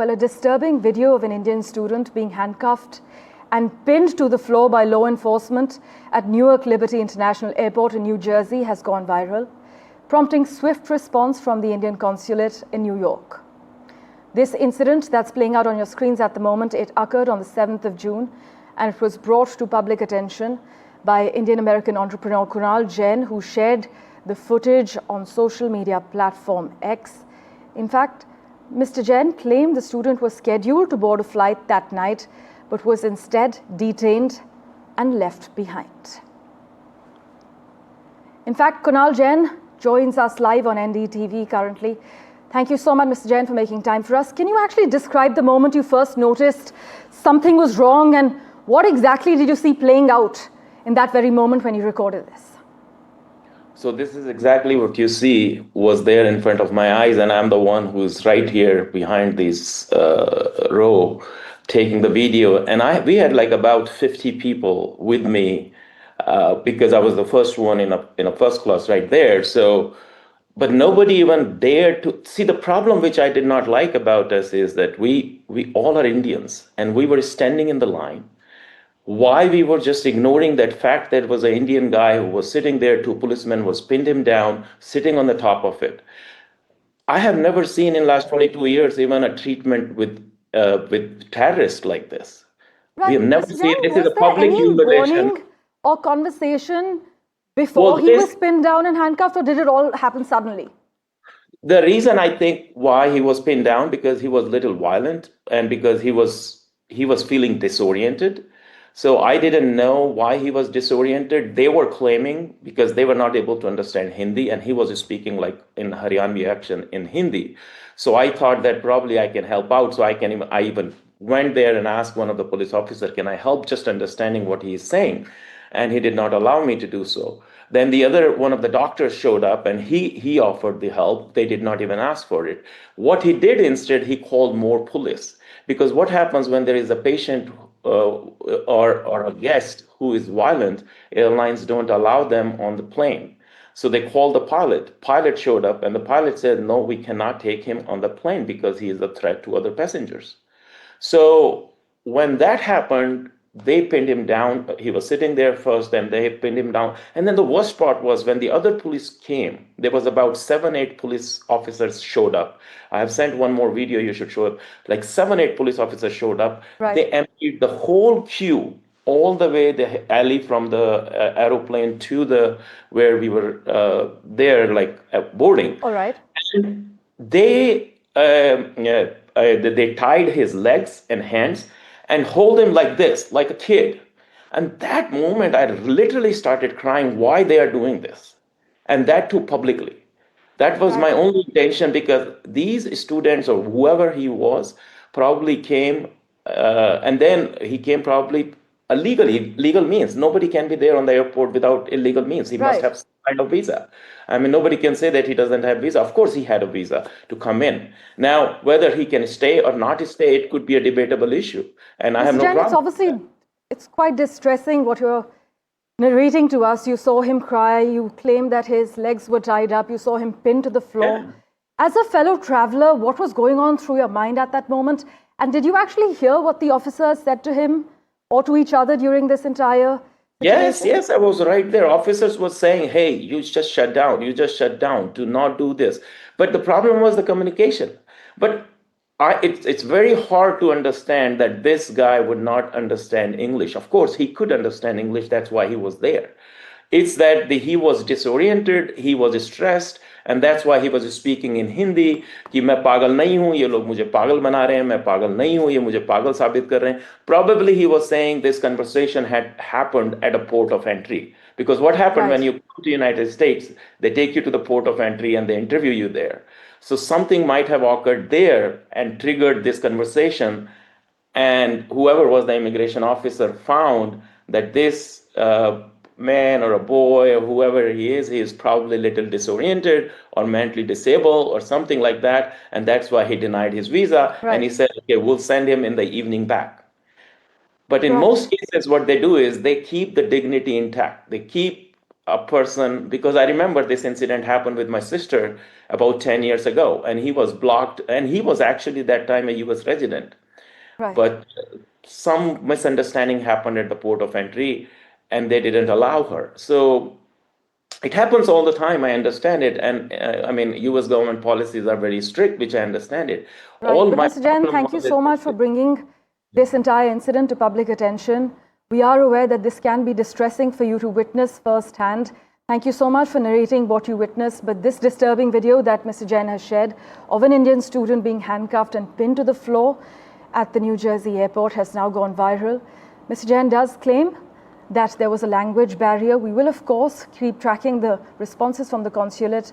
Well, a disturbing video of an Indian student being handcuffed and pinned to the floor by law enforcement at Newark Liberty International Airport in New Jersey has gone viral, prompting swift response from the Indian consulate in New York. This incident that's playing out on your screens at the moment, it occurred on the 7th of June, and it was brought to public attention by Indian-American entrepreneur Kunal Jain, who shared the footage on social media platform X. In fact, Mr. Jain claimed the student was scheduled to board a flight that night, but was instead detained and left behind. In fact, Kunal Jain joins us live on NDTV currently. Thank you so much, Mr. Jain, for making time for us. Can you actually describe the moment you first noticed something was wrong, and what exactly did you see playing out in that very moment when you recorded this? So this is exactly what you see was there in front of my eyes, and I'm the one who's right here behind this row taking the video. And we had like about 50 people with me because I was the first one in a first class right there. So, but nobody even dared to see. The problem which I did not like about us is that we all are Indians, and we were standing in the line. Why we were just ignoring that fact that it was an Indian guy who was sitting there, two policemen was pinned him down, sitting on the top of it. I have never seen in last 22 years even a treatment with terrorists like this. Right. We have never Mr. seen Jain, this is a public humiliation. Warning or conversation before he was pinned down and handcuffed, or did it all happen suddenly? The reason I think why he was pinned down, because he was a little violent and because he was feeling disoriented. So I didn't know why he was disoriented. They were claiming because they were not able to understand Hindi, and he was speaking like in Haryanvi accent in Hindi. So I thought that probably I can help out. So I even went there and asked one of the police officers, can I help just understanding what he is saying? And he did not allow me to do so. Then the other one of the doctors showed up, and he offered the help. They did not even ask for it. What he did instead, he called more police. Because what happens when there is a patient or a guest who is violent, airlines don't allow them on the plane. So they called the pilot. Pilot showed up, and the pilot said, no, we cannot take him on the plane because he is a threat to other passengers. So when that happened, they pinned him down. He was sitting there first, and they pinned him down. And then the worst part was when the other police came, there was about 7-8 police officers showed up. I have sent one more video, you should show up. Like 7-8 police officers showed up. Right. They emptied the whole queue, all the way the alley from the aeroplane to where we were there, like boarding. All right. And they tied his legs and hands and hold him like this, like a kid. And that moment, I literally started crying why they are doing this. And that too publicly. That was my only intention, because these students or whoever he was probably came, and then he came probably illegally, legal means. Nobody can be there on the airport without illegal means. He must have some kind of visa. I mean, nobody can say that he doesn't have visa. Of course, he had a visa to come in. Now, whether he can stay or not stay, it could be a debatable issue. And I have no problem. It's obviously, it's quite distressing what you're narrating to us. You saw him cry. You claimed that his legs were tied up. You saw him pinned to the floor. Yeah. As a fellow traveler, what was going on through your mind at that moment? And did you actually hear what the officers said to him or to each other during this entire situation? Yes, I was right there. Officers were saying, hey, you just shut down. You just shut down. Do not do this. But the problem was the communication. But it's very hard to understand that this guy would not understand English. Of course, he could understand English. That's why he was there. It's that he was disoriented, he was stressed, and that's why he was speaking in Hindi, कि मैं पागल नहीं हूँ, ये लोग मुझे पागल बना रहे हैं, मैं पागल नहीं हूँ, ये मुझे पागल साबित कर रहे हैं. Probably he was saying this conversation had happened at a port of entry. Because what happened when you come to the United States, they take you to the port of entry and they interview you there. So something might have occurred there and triggered this conversation. And whoever was the immigration officer found that this man or a boy or whoever he is probably a little disoriented or mentally disabled or something like that. And that's why he denied his visa. And he said, okay, we'll send him in the evening back. But in most cases, what they do is they keep the dignity intact. They keep a person, because I remember this incident happened with my sister about 10 years ago, and he was blocked, and he was actually that time a US resident. Right. But some misunderstanding happened at the port of entry, and they didn't allow her. So it happens all the time. I understand it, and I mean, U.S. government policies are very strict, which I understand it. Right. All But my Mr. Jain, problem thank you was so much for bringing this entire incident to public attention. We are aware that this can be distressing for you to witness firsthand. Thank you so much for narrating what you witnessed. But this disturbing video that Mr. Jain has shared of an Indian student being handcuffed and pinned to the floor at the New Jersey airport has now gone viral. Mr. Jain does claim that there was a language barrier. We will, of course, keep tracking the responses from the consulate.